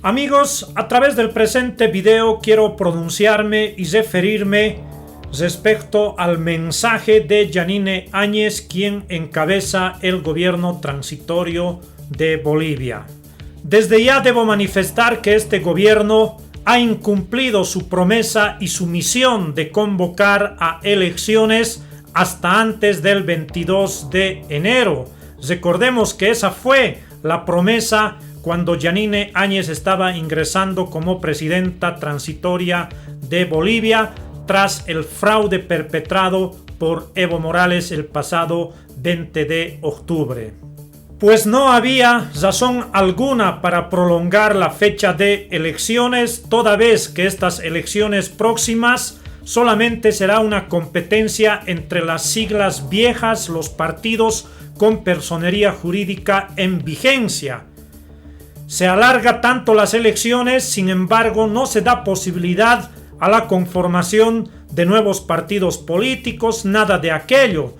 Amigos, a través del presente video quiero pronunciarme y referirme respecto al mensaje de Yanine Áñez, quien encabeza el gobierno transitorio de Bolivia. Desde ya debo manifestar que este gobierno ha incumplido su promesa y su misión de convocar a elecciones hasta antes del 22 de enero. Recordemos que esa fue la promesa cuando Yanine Áñez estaba ingresando como presidenta transitoria de Bolivia tras el fraude perpetrado por Evo Morales el pasado 20 de octubre. Pues no había razón alguna para prolongar la fecha de elecciones, toda vez que estas elecciones próximas solamente será una competencia entre las siglas viejas, los partidos con personería jurídica en vigencia. Se alarga tanto las elecciones, sin embargo, no se da posibilidad a la conformación de nuevos partidos políticos, nada de aquello.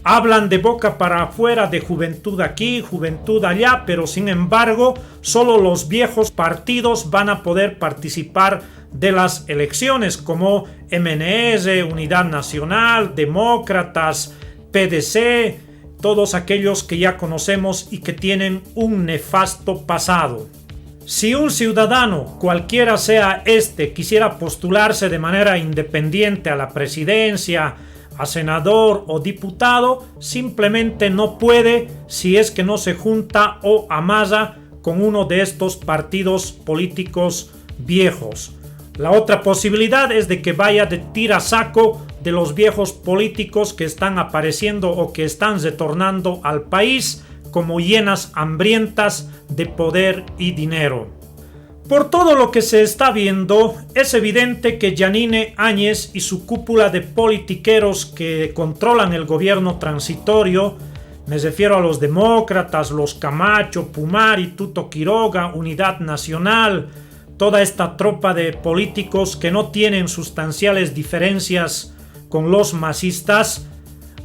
Hablan de boca para afuera de juventud aquí, juventud allá, pero sin embargo, solo los viejos partidos van a poder participar de las elecciones, como MNS, Unidad Nacional, Demócratas, PDC, todos aquellos que ya conocemos y que tienen un nefasto pasado. Si un ciudadano, cualquiera sea este, quisiera postularse de manera independiente a la presidencia, a senador o diputado, simplemente no puede si es que no se junta o amasa con uno de estos partidos políticos viejos. La otra posibilidad es de que vaya de tirasaco de los viejos políticos que están apareciendo o que están retornando al país como hienas hambrientas de poder y dinero. Por todo lo que se está viendo, es evidente que Yanine Áñez y su cúpula de politiqueros que controlan el gobierno transitorio, me refiero a los demócratas, los Camacho, Pumari, Tuto Quiroga, Unidad Nacional, toda esta tropa de políticos que no tienen sustanciales diferencias con los masistas,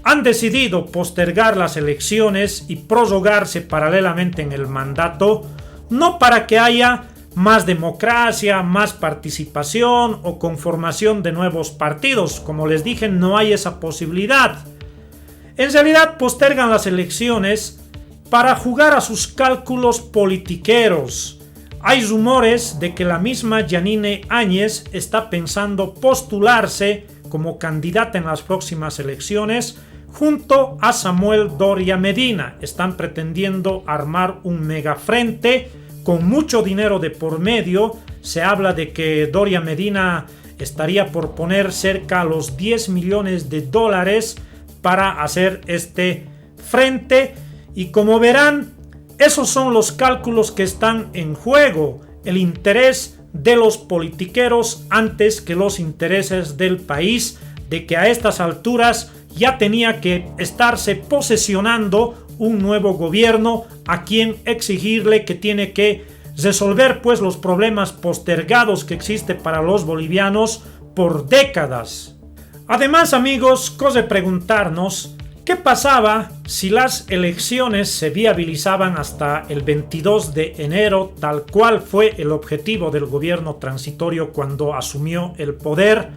han decidido postergar las elecciones y prorrogarse paralelamente en el mandato, no para que haya más democracia, más participación o conformación de nuevos partidos. Como les dije, no hay esa posibilidad. En realidad postergan las elecciones para jugar a sus cálculos politiqueros. Hay rumores de que la misma Yanine Áñez está pensando postularse como candidata en las próximas elecciones junto a Samuel Doria Medina. Están pretendiendo armar un megafrente con mucho dinero de por medio. Se habla de que Doria Medina estaría por poner cerca a los 10 millones de dólares para hacer este frente. Y como verán, esos son los cálculos que están en juego. El interés de los politiqueros antes que los intereses del país, de que a estas alturas ya tenía que estarse posesionando un nuevo gobierno a quien exigirle que tiene que resolver pues los problemas postergados que existe para los bolivianos por décadas. Además, amigos, cosa de preguntarnos ¿qué pasaba si las elecciones se viabilizaban hasta el 22 de enero, tal cual fue el objetivo del gobierno transitorio cuando asumió el poder?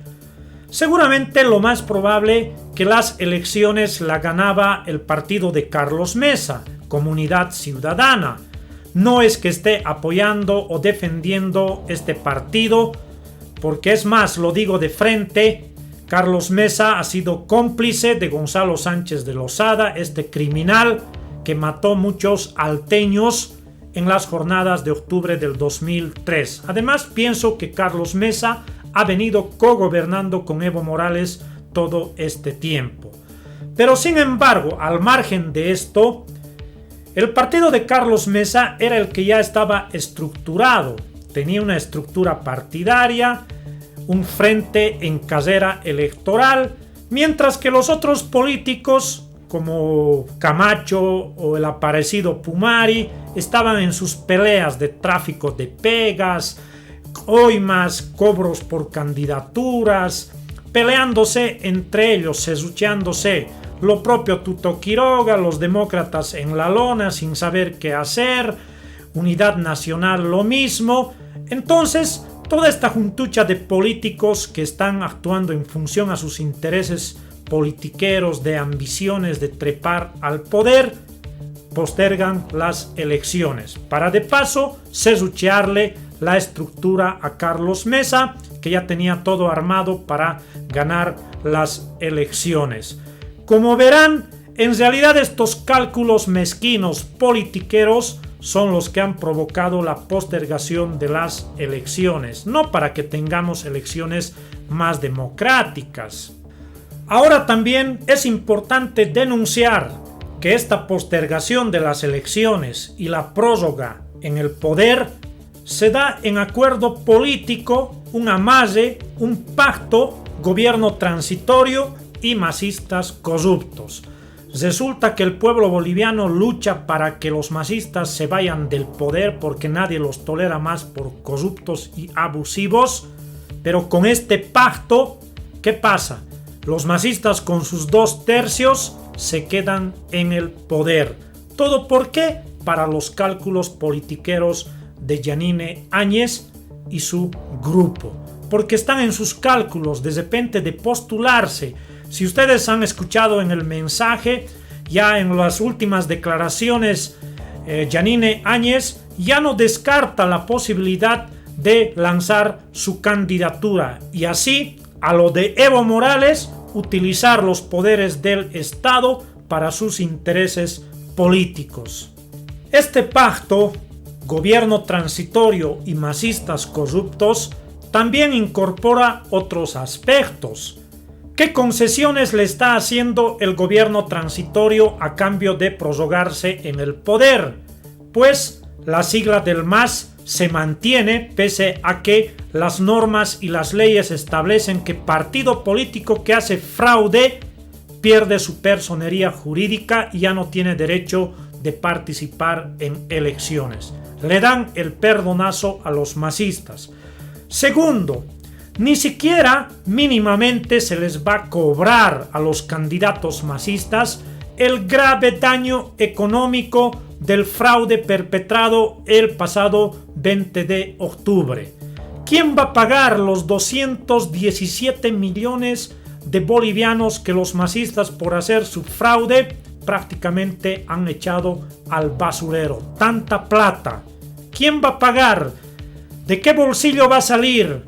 Seguramente lo más probable que las elecciones la ganaba el partido de Carlos Mesa, Comunidad Ciudadana. No es que esté apoyando o defendiendo este partido, porque es más, lo digo de frente, Carlos Mesa ha sido cómplice de Gonzalo Sánchez de Lozada, este criminal que mató muchos alteños en las jornadas de octubre del 2003. Además, pienso que Carlos Mesa ha venido cogobernando con Evo Morales todo este tiempo. Pero sin embargo, al margen de esto, el partido de Carlos Mesa era el que ya estaba estructurado. Tenía una estructura partidaria, un frente en carrera electoral, mientras que los otros políticos como Camacho o el aparecido Pumari estaban en sus peleas de tráfico de pegas, coimas, cobros por candidaturas, peleándose entre ellos, serruchándose. Lo propio Tuto Quiroga, los demócratas en la lona sin saber qué hacer, Unidad Nacional lo mismo. Entonces, toda esta juntucha de políticos que están actuando en función a sus intereses politiqueros, de ambiciones de trepar al poder, postergan las elecciones para de paso sesuchearle la estructura a Carlos Mesa, que ya tenía todo armado para ganar las elecciones. Como verán, en realidad estos cálculos mezquinos politiqueros son los que han provocado la postergación de las elecciones, no para que tengamos elecciones más democráticas. Ahora también es importante denunciar que esta postergación de las elecciones y la prórroga en el poder se da en acuerdo político, un amague, un pacto, gobierno transitorio y masistas corruptos. Resulta que el pueblo boliviano lucha para que los masistas se vayan del poder porque nadie los tolera más por corruptos y abusivos, pero con este pacto, ¿qué pasa? Los masistas con sus 2/3 se quedan en el poder. ¿Todo por qué? Para los cálculos politiqueros de Yanine Áñez y su grupo. Porque están en sus cálculos de repente de postularse. Si ustedes han escuchado en el mensaje, ya en las últimas declaraciones, Yanine Áñez ya no descarta la posibilidad de lanzar su candidatura y así, a lo de Evo Morales, utilizar los poderes del Estado para sus intereses políticos. Este pacto, gobierno transitorio y masistas corruptos, también incorpora otros aspectos. ¿Qué concesiones le está haciendo el gobierno transitorio a cambio de prorrogarse en el poder? Pues la sigla del MAS se mantiene pese a que las normas y las leyes establecen que partido político que hace fraude pierde su personería jurídica y ya no tiene derecho de participar en elecciones. Le dan el perdonazo a los masistas. Segundo, ni siquiera mínimamente se les va a cobrar a los candidatos masistas el grave daño económico del fraude perpetrado el pasado 20 de octubre. ¿Quién va a pagar los 217 millones de bolivianos que los masistas por hacer su fraude prácticamente han echado al basurero? Tanta plata. ¿Quién va a pagar? ¿De qué bolsillo va a salir?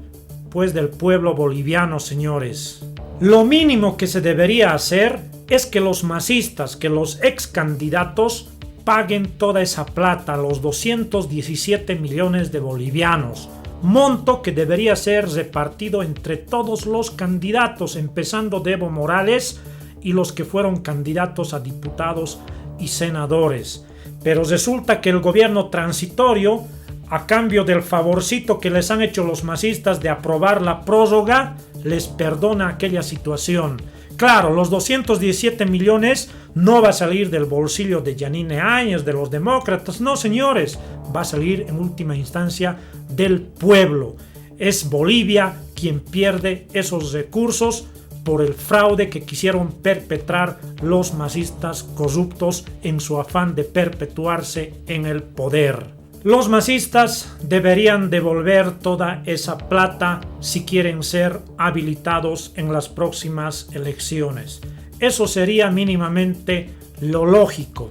Pues del pueblo boliviano, señores. Lo mínimo que se debería hacer es que los masistas, que los ex candidatos paguen toda esa plata, los 217 millones de bolivianos, monto que debería ser repartido entre todos los candidatos, empezando de Evo Morales y los que fueron candidatos a diputados y senadores. Pero resulta que el gobierno transitorio, a cambio del favorcito que les han hecho los masistas de aprobar la prórroga, les perdona aquella situación. Claro, los 217 millones no va a salir del bolsillo de Yanine Áñez, de los demócratas, no señores, va a salir en última instancia del pueblo. Es Bolivia quien pierde esos recursos por el fraude que quisieron perpetrar los masistas corruptos en su afán de perpetuarse en el poder. Los masistas deberían devolver toda esa plata si quieren ser habilitados en las próximas elecciones. Eso sería mínimamente lo lógico.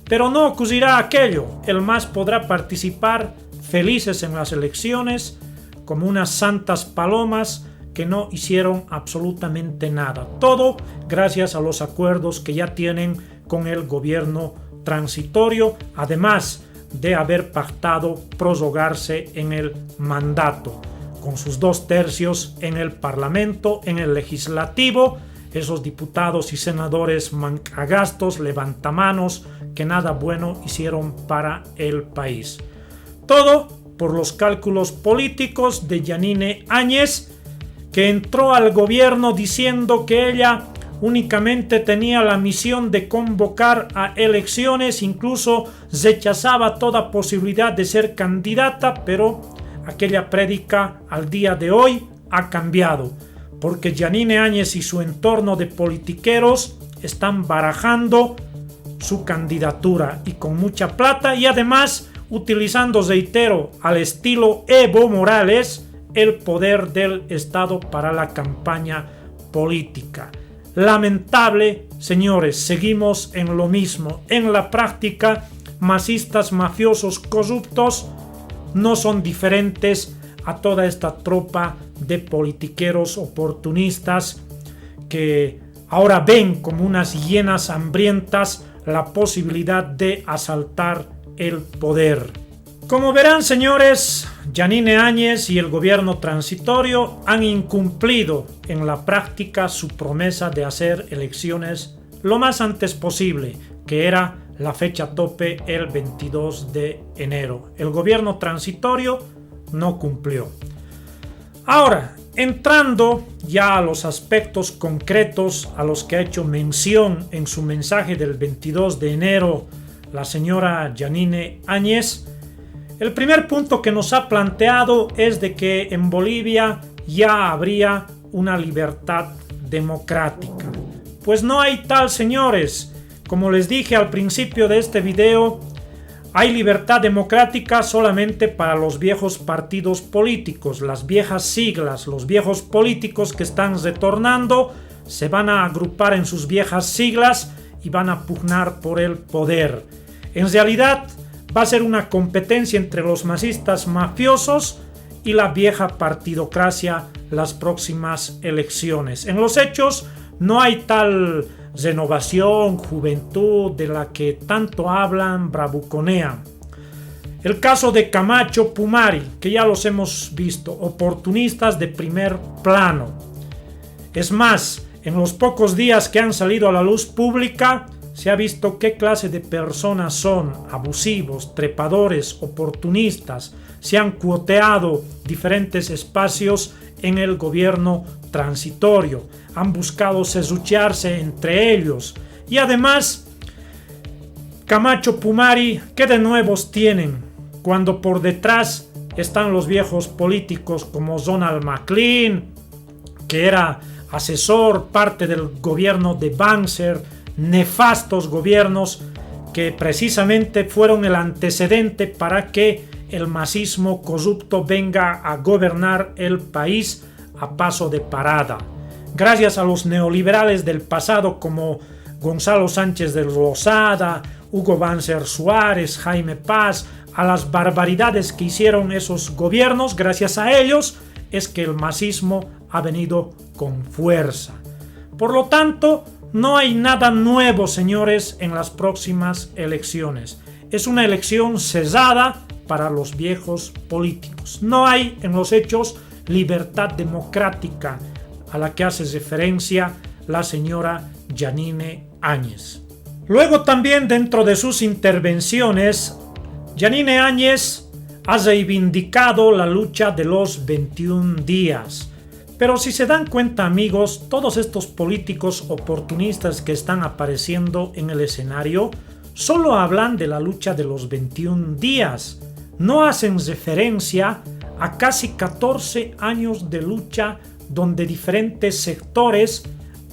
Pero no ocurrirá aquello. El MAS podrá participar felices en las elecciones como unas santas palomas que no hicieron absolutamente nada. Todo gracias a los acuerdos que ya tienen con el gobierno transitorio, además de haber pactado prorrogarse en el mandato, con sus 2/3 en el Parlamento, en el Legislativo, esos diputados y senadores mancagastos, levantamanos, que nada bueno hicieron para el país. Todo por los cálculos políticos de Yanine Áñez, que entró al gobierno diciendo que ella únicamente tenía la misión de convocar a elecciones, incluso rechazaba toda posibilidad de ser candidata, pero aquella prédica al día de hoy ha cambiado, porque Yanine Áñez y su entorno de politiqueros están barajando su candidatura y con mucha plata y además utilizando, reitero, al estilo Evo Morales, el poder del Estado para la campaña política. Lamentable, señores, seguimos en lo mismo. En la práctica, masistas, mafiosos, corruptos no son diferentes a toda esta tropa de politiqueros oportunistas que ahora ven como unas hienas hambrientas la posibilidad de asaltar el poder. Como verán, señores, Yanine Áñez y el gobierno transitorio han incumplido en la práctica su promesa de hacer elecciones lo más antes posible, que era la fecha tope el 22 de enero. El gobierno transitorio no cumplió. Ahora, entrando ya a los aspectos concretos a los que ha hecho mención en su mensaje del 22 de enero la señora Yanine Áñez, el primer punto que nos ha planteado es de que en Bolivia ya habría una libertad democrática. Pues no hay tal, señores. Como les dije al principio de este video, hay libertad democrática solamente para los viejos partidos políticos, las viejas siglas. Los viejos políticos que están retornando se van a agrupar en sus viejas siglas y van a pugnar por el poder. En realidad va a ser una competencia entre los masistas mafiosos y la vieja partidocracia las próximas elecciones. En los hechos no hay tal renovación, juventud de la que tanto hablan, bravuconean. El caso de Camacho, Pumari, que ya los hemos visto, oportunistas de primer plano. Es más, en los pocos días que han salido a la luz pública, se ha visto qué clase de personas son: abusivos, trepadores, oportunistas. Se han cuoteado diferentes espacios en el gobierno transitorio, han buscado serruchearse entre ellos. Y además, Camacho, Pumari, ¿qué de nuevos tienen? Cuando por detrás están los viejos políticos como Ronald McLean, que era asesor, parte del gobierno de Banzer, nefastos gobiernos que precisamente fueron el antecedente para que el masismo corrupto venga a gobernar el país a paso de parada. Gracias a los neoliberales del pasado como Gonzalo Sánchez de Lozada, Hugo Banzer Suárez, Jaime Paz, a las barbaridades que hicieron esos gobiernos, gracias a ellos es que el masismo ha venido con fuerza. Por lo tanto, no hay nada nuevo, señores, en las próximas elecciones. Es una elección cesada para los viejos políticos. No hay en los hechos libertad democrática a la que hace referencia la señora Yanine Áñez. Luego también dentro de sus intervenciones, Yanine Áñez ha reivindicado la lucha de los 21 días. Pero si se dan cuenta, amigos, todos estos políticos oportunistas que están apareciendo en el escenario solo hablan de la lucha de los 21 días. No hacen referencia a casi 14 años de lucha donde diferentes sectores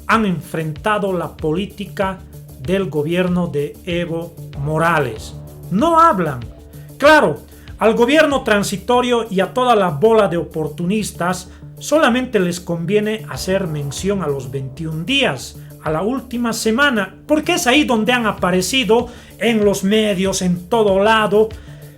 han enfrentado la política del gobierno de Evo Morales. No hablan. Claro, al gobierno transitorio y a toda la bola de oportunistas solamente les conviene hacer mención a los 21 días, a la última semana, porque es ahí donde han aparecido en los medios, en todo lado,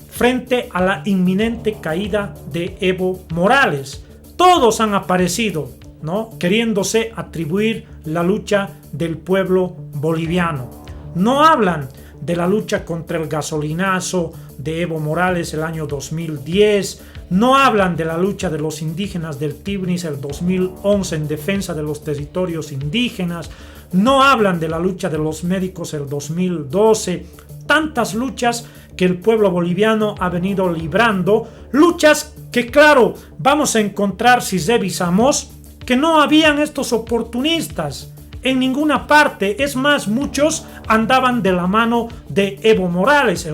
frente a la inminente caída de Evo Morales. Todos han aparecido, ¿no?, queriéndose atribuir la lucha del pueblo boliviano. No hablan de la lucha contra el gasolinazo de Evo Morales el año 2010, no hablan de la lucha de los indígenas del Tibnis el 2011 en defensa de los territorios indígenas, no hablan de la lucha de los médicos el 2012, tantas luchas que el pueblo boliviano ha venido librando, luchas que, claro, vamos a encontrar si revisamos que no habían estos oportunistas en ninguna parte. Es más, muchos andaban de la mano de Evo Morales,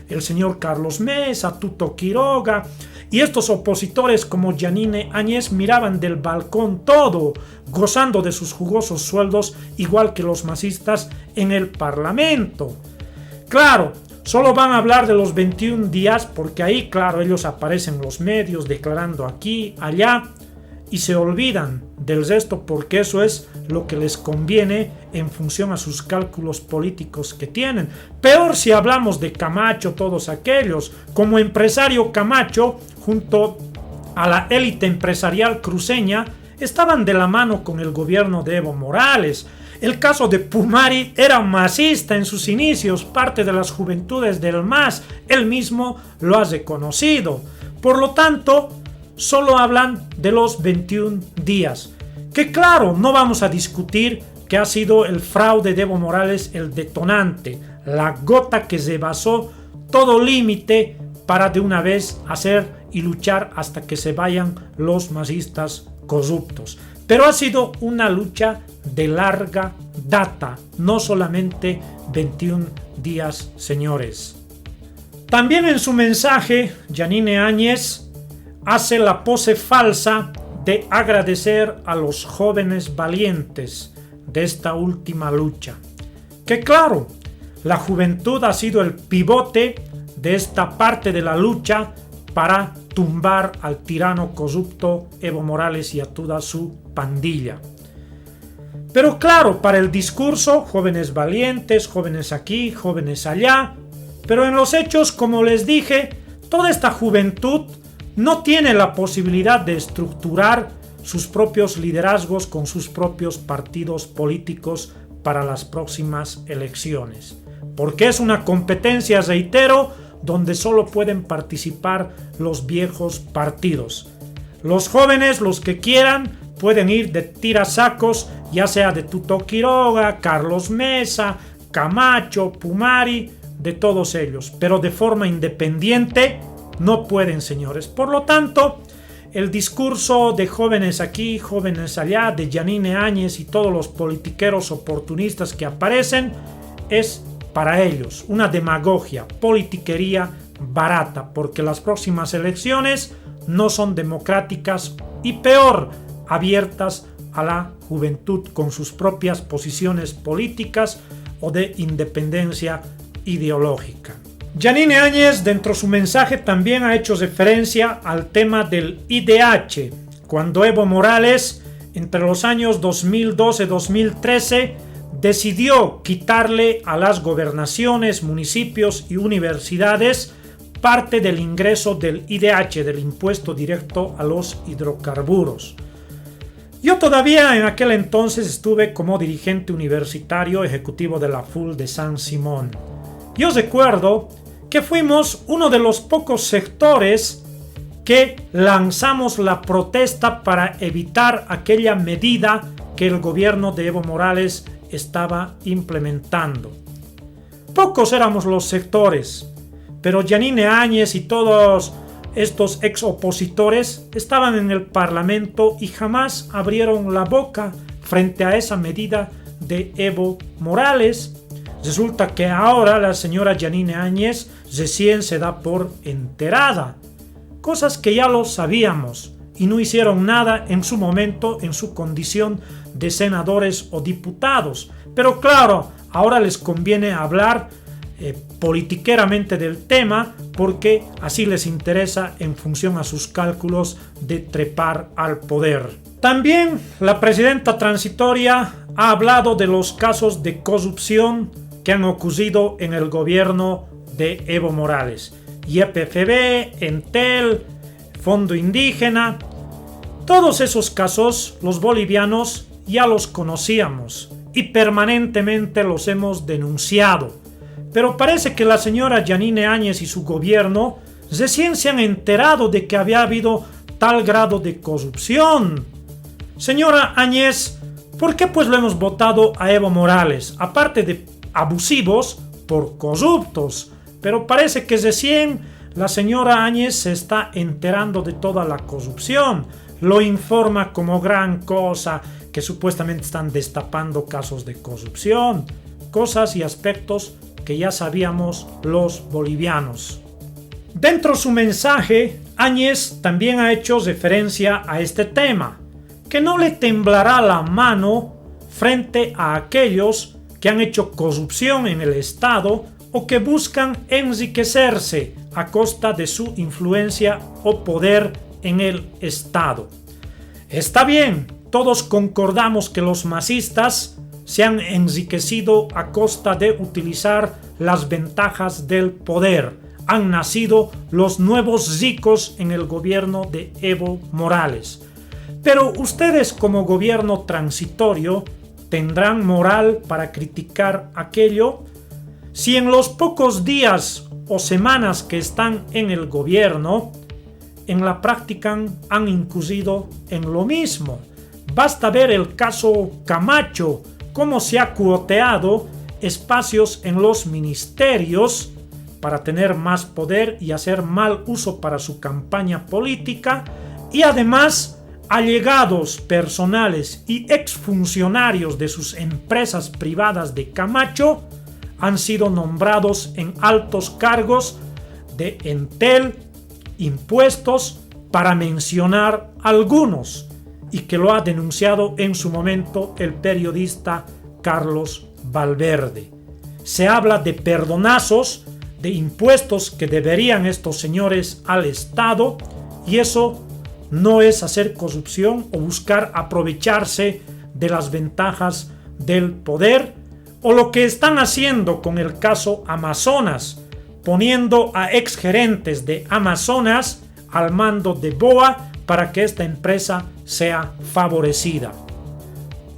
el señor Carlos Mesa, Tuto Quiroga, y estos opositores como Yanine Áñez miraban del balcón todo, gozando de sus jugosos sueldos, igual que los masistas en el Parlamento. Claro, Solo van a hablar de los 21 días porque ahí, claro, ellos aparecen en los medios declarando aquí, allá y se olvidan del resto porque eso es lo que les conviene en función a sus cálculos políticos que tienen. Peor si hablamos de Camacho, todos aquellos. Como empresario Camacho, junto a la élite empresarial cruceña, estaban de la mano con el gobierno de Evo Morales. El caso de Pumari era masista en sus inicios, parte de las juventudes del MAS, él mismo lo ha reconocido. Por lo tanto, solo hablan de los 21 días. Que claro, no vamos a discutir que ha sido el fraude de Evo Morales el detonante, la gota que se basó todo límite para de una vez hacer y luchar hasta que se vayan los masistas corruptos. Pero ha sido una lucha de larga data, no solamente 21 días, señores. También en su mensaje, Yanine Áñez hace la pose falsa de agradecer a los jóvenes valientes de esta última lucha. Que claro, la juventud ha sido el pivote de esta parte de la lucha para tumbar al tirano corrupto Evo Morales y a toda su pandilla. Pero claro, para el discurso, jóvenes valientes, jóvenes aquí, jóvenes allá, pero en los hechos, como les dije, toda esta juventud no tiene la posibilidad de estructurar sus propios liderazgos con sus propios partidos políticos para las próximas elecciones. Porque es una competencia, reitero, donde solo pueden participar los viejos partidos. Los jóvenes, los que quieran, pueden ir de tirasacos, ya sea de Tuto Quiroga, Carlos Mesa, Camacho, Pumari, de todos ellos, pero de forma independiente no pueden, señores. Por lo tanto, el discurso de jóvenes aquí, jóvenes allá, de Yanine Áñez y todos los politiqueros oportunistas que aparecen, es para ellos una demagogia, politiquería barata, porque las próximas elecciones no son democráticas y peor, abiertas a la juventud con sus propias posiciones políticas o de independencia ideológica. Yanine Áñez, dentro de su mensaje, también ha hecho referencia al tema del IDH, cuando Evo Morales, entre los años 2012-2013, decidió quitarle a las gobernaciones, municipios y universidades parte del ingreso del IDH, del impuesto directo a los hidrocarburos. Yo todavía en aquel entonces estuve como dirigente universitario ejecutivo de la FUL de San Simón. Yo recuerdo que fuimos uno de los pocos sectores que lanzamos la protesta para evitar aquella medida que el gobierno de Evo Morales estaba implementando. Pocos éramos los sectores, pero Yanine Áñez y todos estos ex opositores estaban en el Parlamento y jamás abrieron la boca frente a esa medida de Evo Morales. Resulta que ahora la señora Yanine Áñez recién se da por enterada. Cosas que ya lo sabíamos y no hicieron nada en su momento en su condición de senadores o diputados. Pero claro, ahora les conviene hablar politiqueramente del tema porque así les interesa en función a sus cálculos de trepar al poder. También la presidenta transitoria ha hablado de los casos de corrupción que han ocurrido en el gobierno de Evo Morales. YPFB, Entel, Fondo Indígena. Todos esos casos los bolivianos ya los conocíamos y permanentemente los hemos denunciado. Pero parece que la señora Yanine Áñez y su gobierno recién se han enterado de que había habido tal grado de corrupción. Señora Áñez, ¿por qué pues lo hemos votado a Evo Morales? Aparte de abusivos, por corruptos. Pero parece que recién la señora Áñez se está enterando de toda la corrupción. Lo informa como gran cosa que supuestamente están destapando casos de corrupción. Cosas y aspectos que ya sabíamos los bolivianos. Dentro de su mensaje, Áñez también ha hecho referencia a este tema, que no le temblará la mano frente a aquellos que han hecho corrupción en el Estado o que buscan enriquecerse a costa de su influencia o poder en el Estado. Está bien, todos concordamos que los masistas se han enriquecido a costa de utilizar las ventajas del poder. Han nacido los nuevos ricos en el gobierno de Evo Morales. Pero ustedes, como gobierno transitorio, ¿tendrán moral para criticar aquello? Si en los pocos días o semanas que están en el gobierno, en la práctica han incurrido en lo mismo. Basta ver el caso Camacho, cómo se ha cuoteado espacios en los ministerios para tener más poder y hacer mal uso para su campaña política, y además allegados personales y exfuncionarios de sus empresas privadas de Camacho han sido nombrados en altos cargos de Entel, impuestos, para mencionar algunos, y que lo ha denunciado en su momento el periodista Carlos Valverde. Se habla de perdonazos, de impuestos que deberían estos señores al Estado, y eso no es hacer corrupción o buscar aprovecharse de las ventajas del poder, o lo que están haciendo con el caso Amazonas, poniendo a exgerentes de Amazonas al mando de BOA para que esta empresa sea favorecida.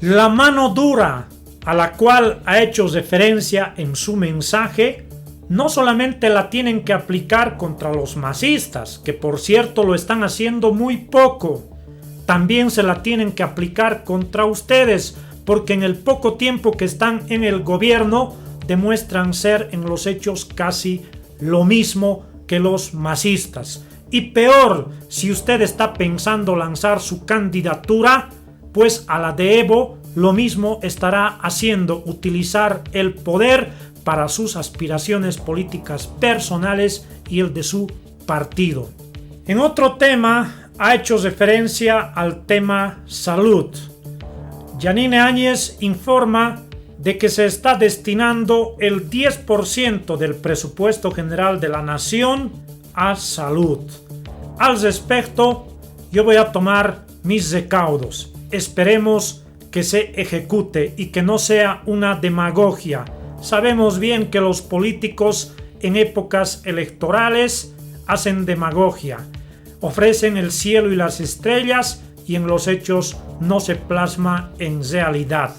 La mano dura a la cual ha hecho referencia en su mensaje no solamente la tienen que aplicar contra los masistas, que por cierto lo están haciendo muy poco, también se la tienen que aplicar contra ustedes, porque en el poco tiempo que están en el gobierno demuestran ser en los hechos casi lo mismo que los masistas. Y peor, si usted está pensando lanzar su candidatura, pues a la de Evo lo mismo estará haciendo, utilizar el poder para sus aspiraciones políticas personales y el de su partido. En otro tema, ha hecho referencia al tema salud. Yanine Áñez informa de que se está destinando el 10% del presupuesto general de la nación a salud. Al respecto, yo voy a tomar mis recaudos. Esperemos que se ejecute y que no sea una demagogia. Sabemos bien que los políticos en épocas electorales hacen demagogia, ofrecen el cielo y las estrellas y en los hechos no se plasma en realidad.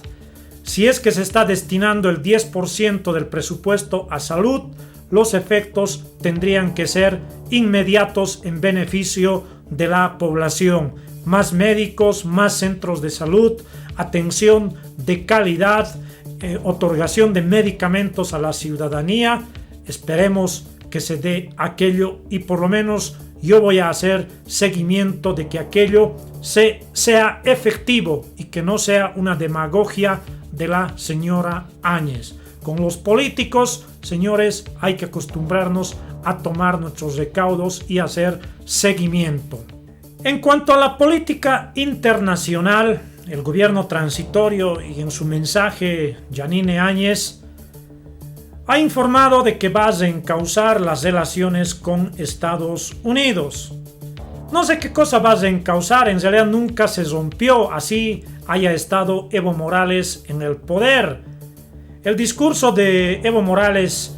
Si es que se está destinando el 10% del presupuesto a salud, los efectos tendrían que ser inmediatos en beneficio de la población. Más médicos, más centros de salud, atención de calidad, otorgación de medicamentos a la ciudadanía. Esperemos que se dé aquello y por lo menos yo voy a hacer seguimiento de que aquello sea efectivo y que no sea una demagogia de la señora Áñez. Con los políticos, señores, hay que acostumbrarnos a tomar nuestros recaudos y hacer seguimiento. En cuanto a la política internacional, el gobierno transitorio y en su mensaje Yanine Áñez ha informado de que va a reencauzar las relaciones con Estados Unidos. No sé qué cosa va a reencauzar, en realidad nunca se rompió, así haya estado Evo Morales en el poder. El discurso de Evo Morales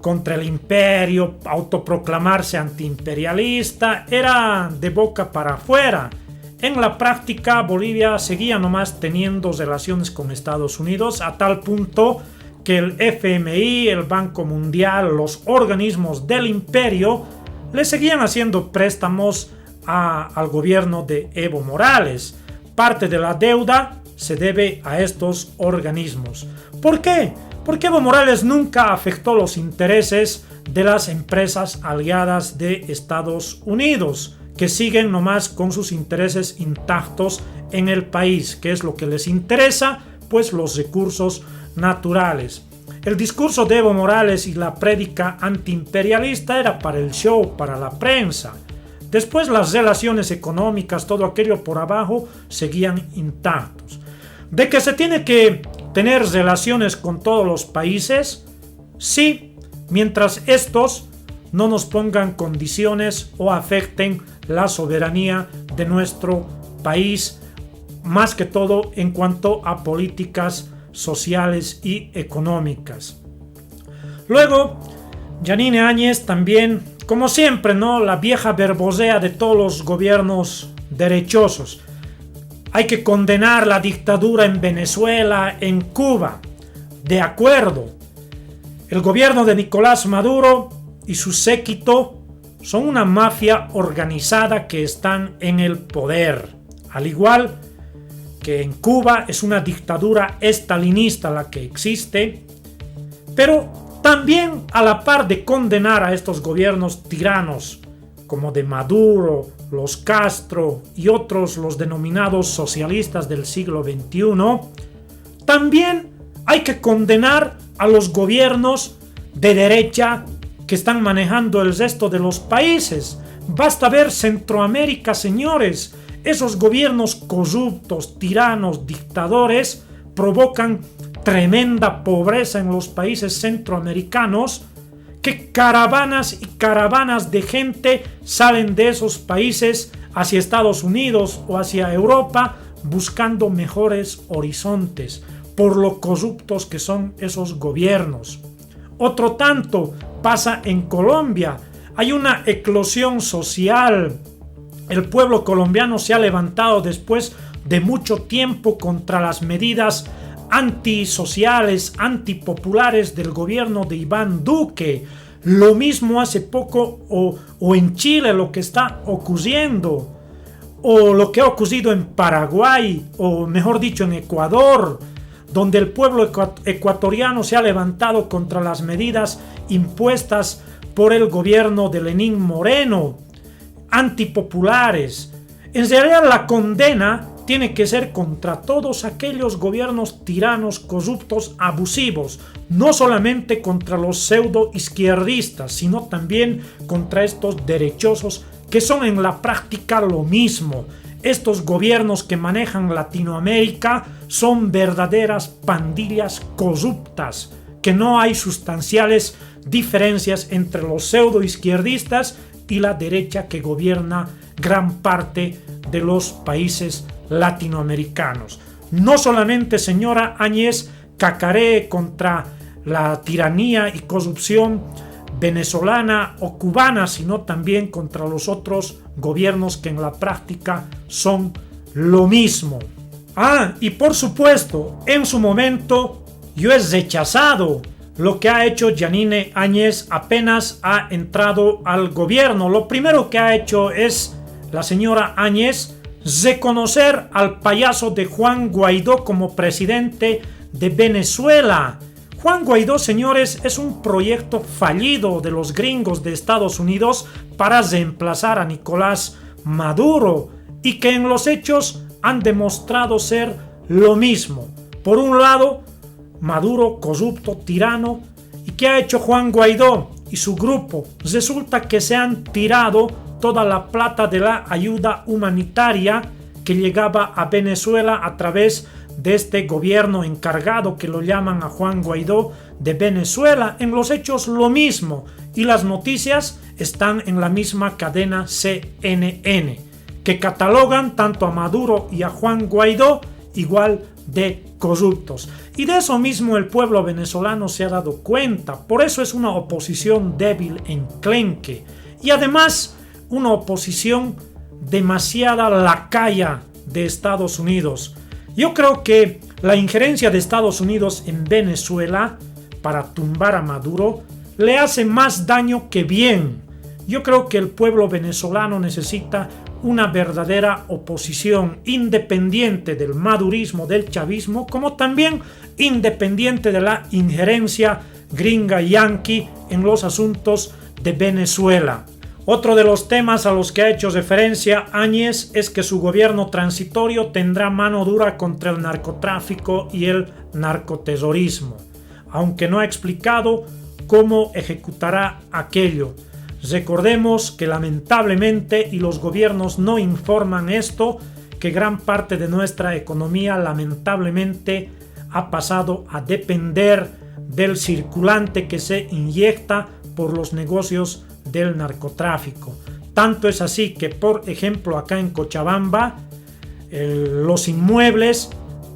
contra el imperio, autoproclamarse antiimperialista, era de boca para afuera. En la práctica, Bolivia seguía nomás teniendo relaciones con Estados Unidos a tal punto que el FMI, el Banco Mundial, los organismos del imperio le seguían haciendo préstamos al gobierno de Evo Morales. Parte de la deuda se debe a estos organismos. ¿Por qué? Porque Evo Morales nunca afectó los intereses de las empresas aliadas de Estados Unidos, que siguen nomás con sus intereses intactos en el país, que es lo que les interesa, pues los recursos naturales. El discurso de Evo Morales y la prédica antiimperialista era para el show, para la prensa. Después las relaciones económicas, todo aquello por abajo, seguían intactos. De que se tiene que tener relaciones con todos los países, sí, mientras estos no nos pongan condiciones o afecten la soberanía de nuestro país, más que todo en cuanto a políticas sociales y económicas. Luego, Yanine Áñez también, como siempre, ¿no?, la vieja verbosea de todos los gobiernos derechosos. Hay que condenar la dictadura en Venezuela, en Cuba. De acuerdo. El gobierno de Nicolás Maduro y su séquito son una mafia organizada que están en el poder. Al igual que en Cuba es una dictadura estalinista la que existe, pero también a la par de condenar a estos gobiernos tiranos como de Maduro, los Castro y otros, los denominados socialistas del siglo XXI, también hay que condenar a los gobiernos de derecha que están manejando el resto de los países. Basta ver Centroamérica, señores. Esos gobiernos corruptos, tiranos, dictadores provocan tremenda pobreza en los países centroamericanos, que caravanas y caravanas de gente salen de esos países hacia Estados Unidos o hacia Europa buscando mejores horizontes por lo corruptos que son esos gobiernos. Otro tanto pasa en Colombia. Hay una eclosión social. El pueblo colombiano se ha levantado después de mucho tiempo contra las medidas antisociales, antipopulares del gobierno de Iván Duque. Lo mismo hace poco o en Chile lo que está ocurriendo, o lo que ha ocurrido en Paraguay, o mejor dicho en Ecuador, donde el pueblo ecuatoriano se ha levantado contra las medidas impuestas por el gobierno de Lenín Moreno, antipopulares. En realidad la condena tiene que ser contra todos aquellos gobiernos tiranos, corruptos, abusivos, no solamente contra los pseudo izquierdistas, sino también contra estos derechosos que son en la práctica lo mismo. Estos gobiernos que manejan Latinoamérica son verdaderas pandillas corruptas, que no hay sustanciales diferencias entre los pseudo izquierdistas y la derecha que gobierna gran parte de los países latinoamericanos. No solamente, señora Áñez, cacaree contra la tiranía y corrupción venezolana o cubana, sino también contra los otros gobiernos que en la práctica son lo mismo. Y por supuesto, en su momento yo he rechazado lo que ha hecho Yanine Áñez apenas ha entrado al gobierno. Lo primero que ha hecho es la señora Áñez reconocer al payaso de Juan Guaidó como presidente de Venezuela. Juan Guaidó, señores, es un proyecto fallido de los gringos de Estados Unidos para reemplazar a Nicolás Maduro y que en los hechos han demostrado ser lo mismo. Por un lado, Maduro, corrupto, tirano. ¿Y qué ha hecho Juan Guaidó y su grupo? Resulta que se han tirado toda la plata de la ayuda humanitaria que llegaba a Venezuela a través de este gobierno encargado que lo llaman a Juan Guaidó de Venezuela. En los hechos lo mismo, y las noticias están en la misma cadena CNN, que catalogan tanto a Maduro y a Juan Guaidó igual de corruptos. Y de eso mismo el pueblo venezolano se ha dado cuenta. Por eso es una oposición débil, enclenque, y además una oposición demasiada lacaya de Estados Unidos. Yo creo que la injerencia de Estados Unidos en Venezuela para tumbar a Maduro le hace más daño que bien. Yo creo que el pueblo venezolano necesita una verdadera oposición independiente del madurismo, del chavismo, como también independiente de la injerencia gringa yanqui en los asuntos de Venezuela. Otro de los temas a los que ha hecho referencia Áñez es que su gobierno transitorio tendrá mano dura contra el narcotráfico y el narcoterrorismo, aunque no ha explicado cómo ejecutará aquello. Recordemos que lamentablemente, y los gobiernos no informan esto, que gran parte de nuestra economía lamentablemente ha pasado a depender del circulante que se inyecta por los negocios del narcotráfico. Tanto es así que, por ejemplo, acá en Cochabamba, los inmuebles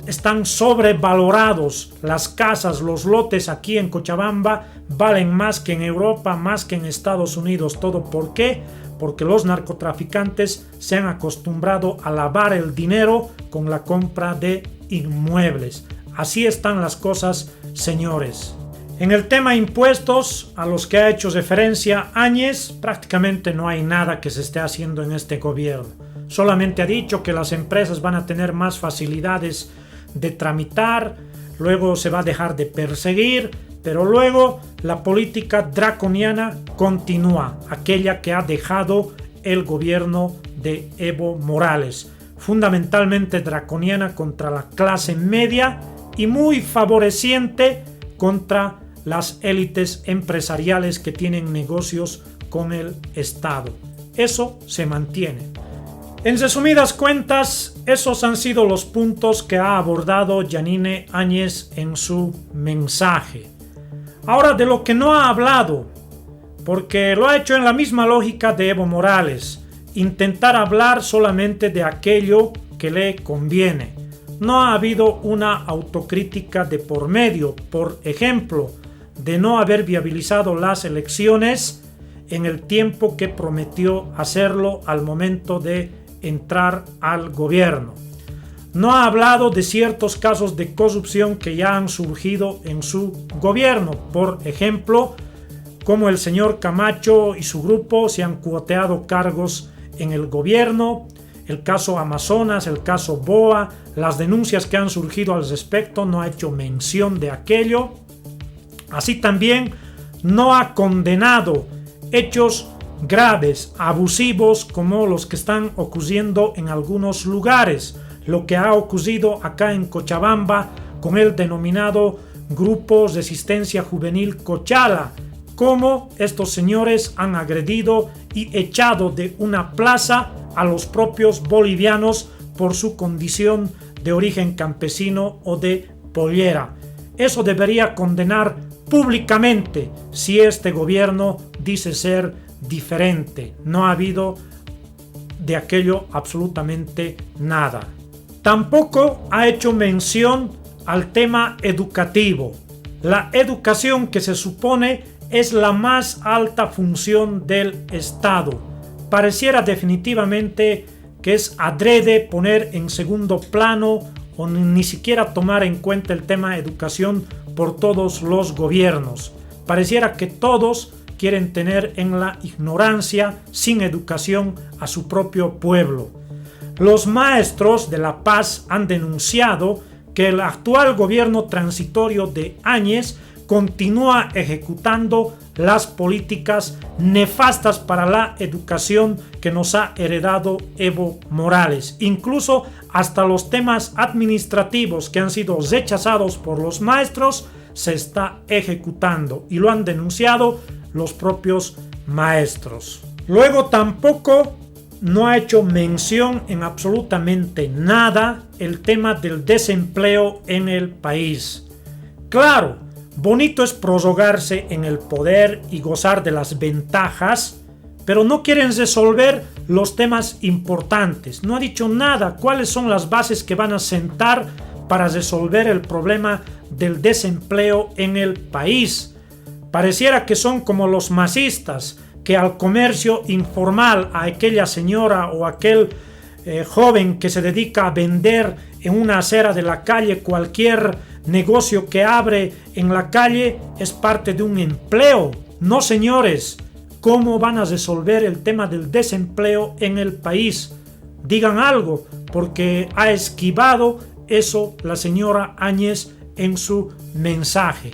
están sobrevalorados. Las casas, los lotes aquí en Cochabamba valen más que en Europa, más que en Estados Unidos. ¿Todo por qué? Porque los narcotraficantes se han acostumbrado a lavar el dinero con la compra de inmuebles. Así están las cosas, señores. En el tema impuestos, a los que ha hecho referencia Áñez, prácticamente no hay nada que se esté haciendo en este gobierno. Solamente ha dicho que las empresas van a tener más facilidades de tramitar, luego se va a dejar de perseguir, pero luego la política draconiana continúa, aquella que ha dejado el gobierno de Evo Morales, fundamentalmente draconiana contra la clase media y muy favoreciente contra las élites empresariales que tienen negocios con el Estado. Eso se mantiene. En resumidas cuentas, esos han sido los puntos que ha abordado Jeanine Áñez en su mensaje. Ahora, de lo que no ha hablado, porque lo ha hecho en la misma lógica de Evo Morales, intentar hablar solamente de aquello que le conviene. No ha habido una autocrítica de por medio, por ejemplo, de no haber viabilizado las elecciones en el tiempo que prometió hacerlo al momento de entrar al gobierno. No ha hablado de ciertos casos de corrupción que ya han surgido en su gobierno. Por ejemplo, como el señor Camacho y su grupo se han cuoteado cargos en el gobierno, el caso Amazonas, el caso BOA, las denuncias que han surgido al respecto, no ha hecho mención de aquello. Así también no ha condenado hechos graves, abusivos, como los que están ocurriendo en algunos lugares. Lo que ha ocurrido acá en Cochabamba con el denominado Grupo Resistencia Juvenil Cochala, cómo estos señores han agredido y echado de una plaza a los propios bolivianos por su condición de origen campesino o de pollera. Eso debería condenar públicamente si este gobierno dice ser diferente. No ha habido de aquello absolutamente nada. Tampoco ha hecho mención al tema educativo. La educación, que se supone es la más alta función del Estado, pareciera definitivamente que es adrede poner en segundo plano o ni siquiera tomar en cuenta el tema educación por todos los gobiernos. Pareciera que todos quieren tener en la ignorancia, sin educación, a su propio pueblo. Los maestros de La Paz han denunciado que el actual gobierno transitorio de Áñez continúa ejecutando las políticas nefastas para la educación que nos ha heredado Evo Morales. Incluso hasta los temas administrativos que han sido rechazados por los maestros se está ejecutando, y lo han denunciado los propios maestros. Luego tampoco no ha hecho mención en absolutamente nada el tema del desempleo en el país. Claro, bonito es prorrogarse en el poder y gozar de las ventajas, pero no quieren resolver los temas importantes. No ha dicho nada cuáles son las bases que van a sentar para resolver el problema del desempleo en el país. Pareciera que son como los masistas, que al comercio informal, a aquella señora o aquel joven que se dedica a vender en una acera de la calle, cualquier negocio que abre en la calle es parte de un empleo. No, señores, ¿cómo van a resolver el tema del desempleo en el país? Digan algo, porque ha esquivado eso la señora Áñez en su mensaje.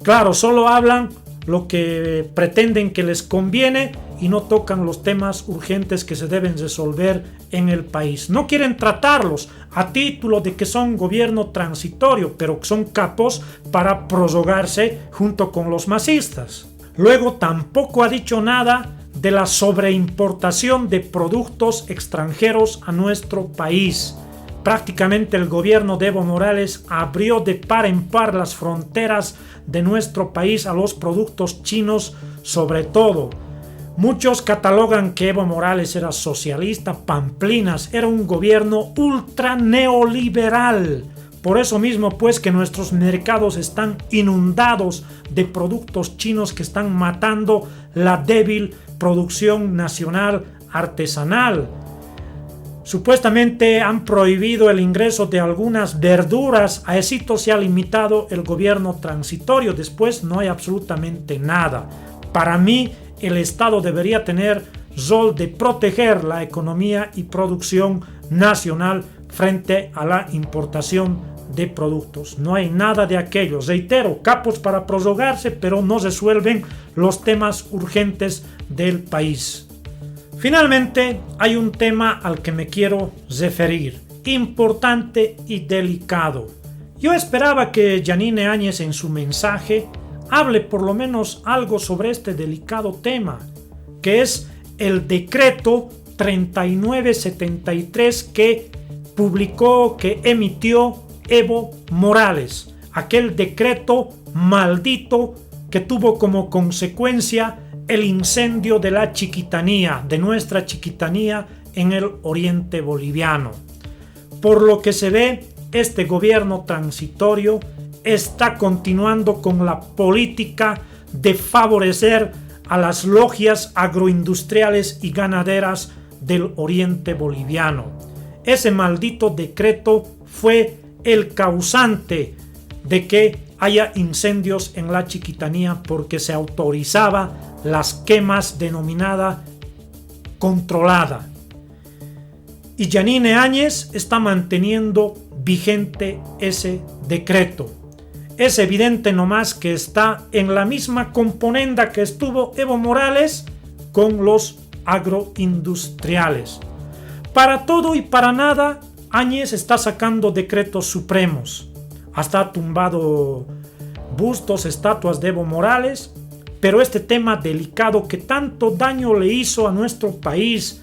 Claro, solo hablan lo que pretenden que les conviene y no tocan los temas urgentes que se deben resolver en el país. No quieren tratarlos a título de que son gobierno transitorio, pero son capos para prorrogarse junto con los masistas. Luego tampoco ha dicho nada de la sobreimportación de productos extranjeros a nuestro país. Prácticamente el gobierno de Evo Morales abrió de par en par las fronteras de nuestro país a los productos chinos sobre todo. Muchos catalogan que Evo Morales era socialista, pamplinas, era un gobierno ultra neoliberal. Por eso mismo pues que nuestros mercados están inundados de productos chinos que están matando la débil producción nacional artesanal. Supuestamente han prohibido el ingreso de algunas verduras, a eso se ha limitado el gobierno transitorio, después no hay absolutamente nada. Para mí el Estado debería tener rol de proteger la economía y producción nacional frente a la importación de productos. No hay nada de aquello. Reitero, capos para prorrogarse, pero no resuelven los temas urgentes del país. Finalmente, hay un tema al que me quiero referir, importante y delicado. Yo esperaba que Yanine Áñez en su mensaje hable por lo menos algo sobre este delicado tema, que es el decreto 3973 que publicó, que emitió Evo Morales, aquel decreto maldito que tuvo como consecuencia el incendio de la Chiquitanía, de nuestra Chiquitanía en el oriente boliviano. Por lo que se ve, este gobierno transitorio está continuando con la política de favorecer a las logias agroindustriales y ganaderas del oriente boliviano. Ese maldito decreto fue el causante de que haya incendios en la Chiquitanía porque se autorizaba las quemas denominada controlada. Y Yanine Áñez está manteniendo vigente ese decreto. Es evidente nomás que está en la misma componenda que estuvo Evo Morales con los agroindustriales. Para todo y para nada, Áñez está sacando decretos supremos. Hasta ha tumbado bustos, estatuas de Evo Morales, pero este tema delicado que tanto daño le hizo a nuestro país,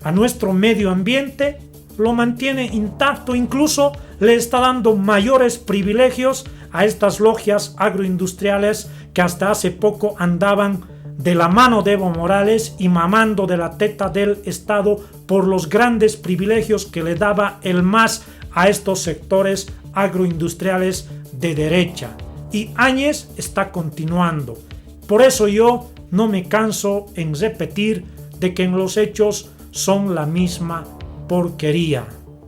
a nuestro medio ambiente, lo mantiene intacto, incluso le está dando mayores privilegios a estas logias agroindustriales que hasta hace poco andaban de la mano de Evo Morales y mamando de la teta del Estado por los grandes privilegios que le daba el MAS a estos sectores agroindustriales de derecha. Y Áñez está continuando. Por eso yo no me canso en repetir de que en los hechos son la misma porquería.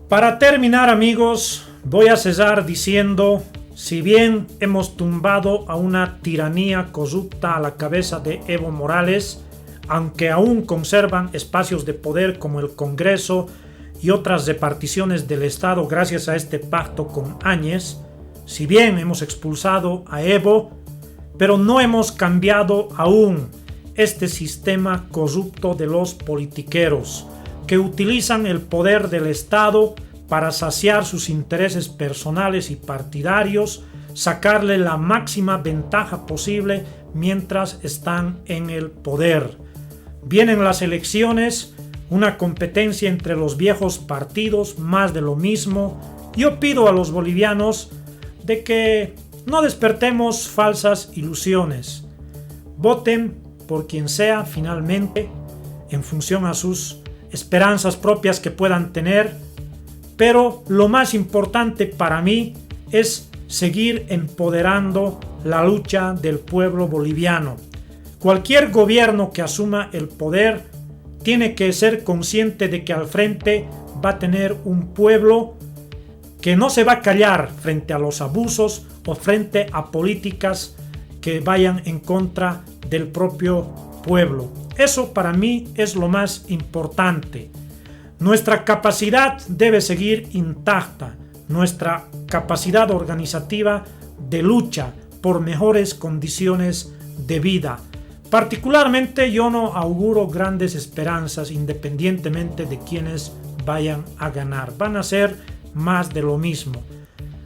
Para terminar, amigos, voy a cesar diciendo, si bien hemos tumbado a una tiranía corrupta a la cabeza de Evo Morales, aunque aún conservan espacios de poder como el Congreso y otras reparticiones del Estado gracias a este pacto con Áñez, si bien hemos expulsado a Evo, pero no hemos cambiado aún este sistema corrupto de los politiqueros que utilizan el poder del Estado para saciar sus intereses personales y partidarios, sacarle la máxima ventaja posible mientras están en el poder. Vienen las elecciones, una competencia entre los viejos partidos, más de lo mismo. Yo pido a los bolivianos de que no despertemos falsas ilusiones. Voten por quien sea finalmente, en función a sus esperanzas propias que puedan tener, pero lo más importante para mí es seguir empoderando la lucha del pueblo boliviano. Cualquier gobierno que asuma el poder tiene que ser consciente de que al frente va a tener un pueblo que no se va a callar frente a los abusos o frente a políticas que vayan en contra del propio pueblo. Eso para mí es lo más importante. Nuestra capacidad debe seguir intacta, nuestra capacidad organizativa de lucha por mejores condiciones de vida. Particularmente yo no auguro grandes esperanzas independientemente de quienes vayan a ganar. Van a ser más de lo mismo,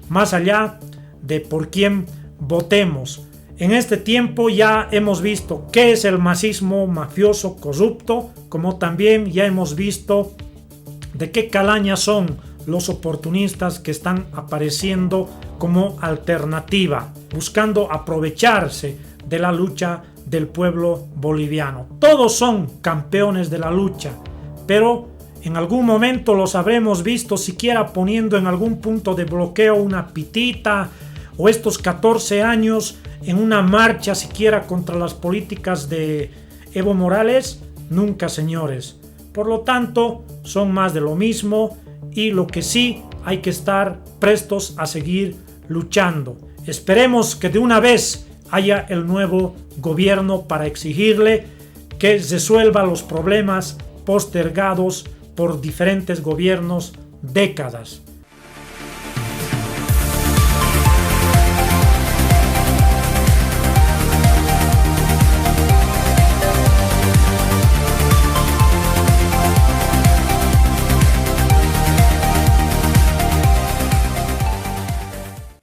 más allá de por quién votemos. En este tiempo ya hemos visto qué es el masismo mafioso corrupto, como también ya hemos visto de qué calaña son los oportunistas que están apareciendo como alternativa, buscando aprovecharse de la lucha del pueblo boliviano. Todos son campeones de la lucha, pero en algún momento los habremos visto siquiera poniendo en algún punto de bloqueo una pitita, o estos 14 años en una marcha siquiera contra las políticas de Evo Morales. Nunca, señores. Por lo tanto, son más de lo mismo, y lo que sí, hay que estar prestos a seguir luchando. Esperemos que de una vez haya el nuevo gobierno para exigirle que resuelva los problemas postergados por diferentes gobiernos décadas.